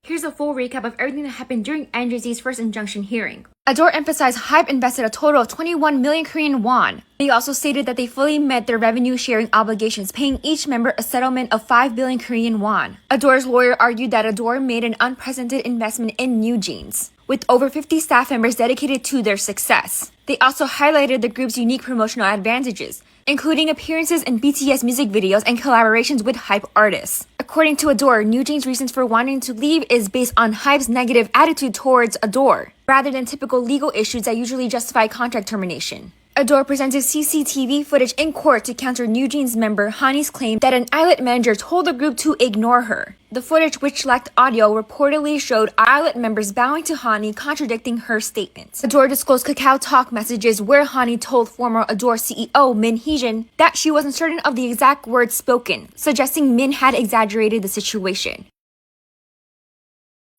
Here's a full recap of everything that happened during NJZ's first injunction hearing. Adore emphasized HYBE invested a total of 21 million Korean won. They also stated that they fully met their revenue sharing obligations, paying each member a settlement of 5 billion Korean won. Adore's lawyer argued that Adore made an unprecedented investment in NewJeans, with over 50 staff members dedicated to their success. They also highlighted the group's unique promotional advantages, including appearances in BTS music videos and collaborations with HYBE artists. According to Adore, NewJeans' reasons for wanting to leave is based on HYBE's negative attitude towards Adore, rather than typical legal issues that usually justify contract termination. Adore presented CCTV footage in court to counter NewJeans member Hani's claim that an islet manager told the group to ignore her. The footage, which lacked audio, reportedly showed islet members bowing to Hani, contradicting her statements. Adore disclosed Kakao Talk messages where Hani told former Adore CEO Min Hee-jin that she wasn't certain of the exact words spoken, suggesting Min had exaggerated the situation.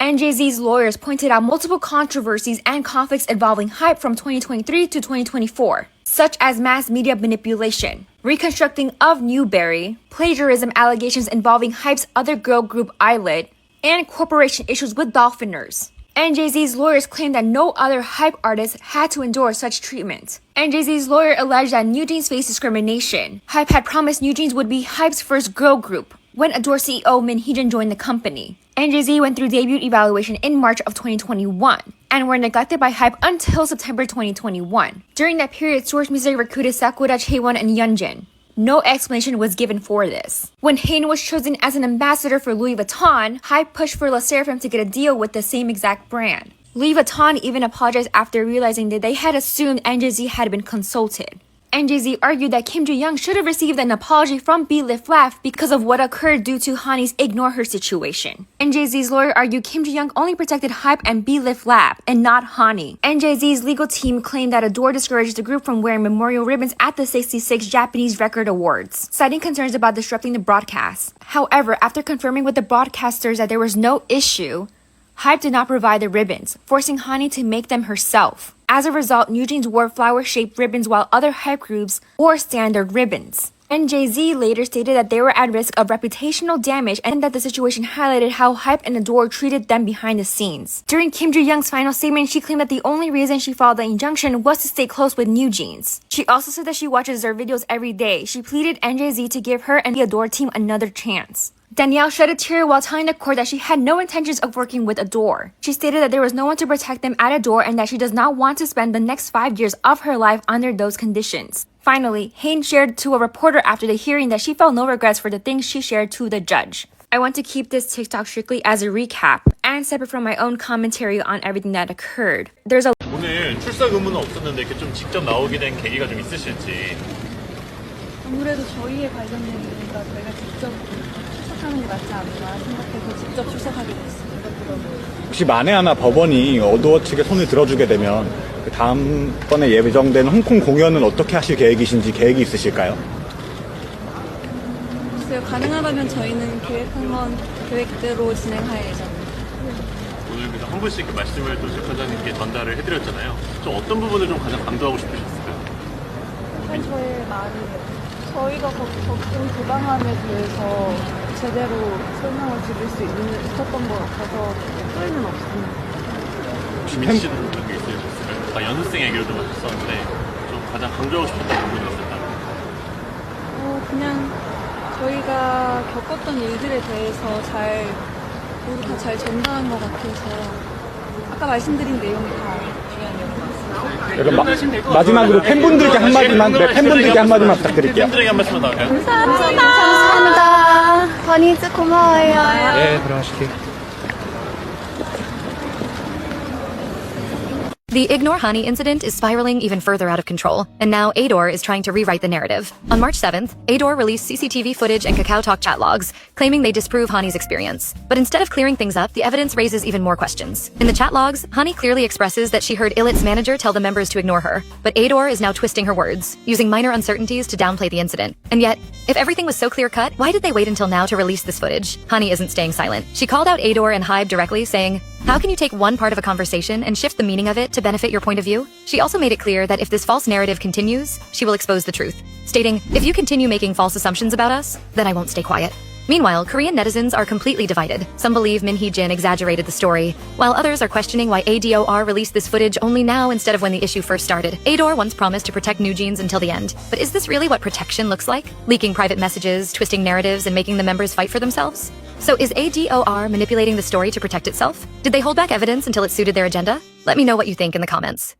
NJZ's lawyers pointed out multiple controversies and conflicts involving HYBE from 2023 to 2024, such as mass media manipulation, reconstructing of Newberry, plagiarism allegations involving HYBE's other girl group Islet, and corporation issues with Dolphiners. NJZ's lawyers claimed that no other HYBE artist had to endure such treatment. NJZ's lawyer alleged that NewJeans faced discrimination. HYBE had promised NewJeans would be HYBE's first girl group when Adore CEO Min Hee-jin joined the company. NJZ went through debut evaluation in March of 2021 and were neglected by HYBE until September 2021. During that period, Source Music recruited Sakura, Chaewon, and Yeonjun. No explanation was given for this. When Hain was chosen as an ambassador for Louis Vuitton, HYBE pushed for LE SSERAFIM to get a deal with the same exact brand. Louis Vuitton even apologized after realizing that they had assumed NJZ had been consulted. NJZ argued that Kim Joo-young should have received an apology from B-Lift Laugh because of what occurred due to Hani's ignore her situation. NJZ's lawyer argued Kim Joo-young only protected HYBE and B-Lift Laugh and not Hani. NJZ's legal team claimed that Adore discouraged the group from wearing memorial ribbons at the 66 Japanese Record Awards, citing concerns about disrupting the broadcast. However, after confirming with the broadcasters that there was no issue, HYBE did not provide the ribbons, forcing Hani to make them herself. As a result, NewJeans wore flower-shaped ribbons while other HYBE groups wore standard ribbons. NJZ later stated that they were at risk of reputational damage and that the situation highlighted how HYBE and Adore treated them behind the scenes. During Kim Joo-young's final statement, she claimed that the only reason she filed the injunction was to stay close with NewJeans. She also said that she watches their videos every day. She pleaded NJZ to give her and the Adore team another chance. Danielle shed a tear while telling the court that she had no intentions of working with Adore. She stated that there was no one to protect them at Adore and that she does not want to spend the next 5 years of her life under those conditions. Finally, Hain shared to a reporter after the hearing that she felt no regrets for the things she shared to the judge. I want to keep this TikTok strictly as a recap and separate from my own commentary on everything that occurred. There's a 오늘 출석 의무는 없었는데 이렇게 좀 직접 나오게 된 계기가 좀 있으실지. 아무래도 저희에 관련된 일이니까 저희가 직접 출석하는 게 맞지 않나 생각해서 직접 출석하게 됐습니다. 혹시 만에 하나 법원이 어도어 측에 손을 들어주게 되면 그 다음번에 예정된 홍콩 공연은 어떻게 하실 계획이신지 계획이 있으실까요? 글쎄요, 가능하다면 저희는 계획한 건 계획대로 진행할 예정입니다. 오늘 그래서 한 분씩 그 말씀을 또 재판장님께 전달을 해드렸잖아요. 좀 어떤 부분을 좀 가장 강조하고 싶으셨을까요? 우선 저의 말이에요. 저희가 겪은 그 방안에 대해서 제대로 설명을 드릴 수 있었던 것 같아서 후회는 없습니다. 민희 씨는 그런 게 있으셨을까요? 아까 연습생 얘기를 좀 하셨었는데 좀 가장 강조하고 싶었던 부분이 있었다면? 그냥 저희가 겪었던 일들에 대해서 모두 다 잘 전달한 것 같아서 아까 말씀드린 내용이 다 중요한 내용 같습니다. 마지막으로 팬분들께 한마디만 부탁드릴게요. 팬들에게 한 말씀만 더 할까요? 감사합니다. 버니즈 고마워요. 네, 들어가실게요. The Ignore Hani incident is spiraling even further out of control, and now Adore is trying to rewrite the narrative. On March 7th, Adore released CCTV footage and Kakao Talk chat logs, claiming they disprove Hani's experience. But instead of clearing things up, the evidence raises even more questions. In the chat logs, Hani clearly expresses that she heard Ilit's manager tell the members to ignore her, but Adore is now twisting her words, using minor uncertainties to downplay the incident. And yet, if everything was so clear-cut, why did they wait until now to release this footage? Hani isn't staying silent. She called out Adore and HYBE directly, saying, "How can you take one part of a conversation and shift the meaning of it to benefit your point of view?" She also made it clear that if this false narrative continues, she will expose the truth, stating, "If you continue making false assumptions about us, then I won't stay quiet." Meanwhile, Korean netizens are completely divided. Some believe Min Hee-jin exaggerated the story, while others are questioning why ADOR released this footage only now instead of when the issue first started. ADOR once promised to protect new jeans until the end, but is this really what protection looks like? Leaking private messages, twisting narratives, and making the members fight for themselves? So is ADOR manipulating the story to protect itself? Did they hold back evidence until it suited their agenda? Let me know what you think in the comments.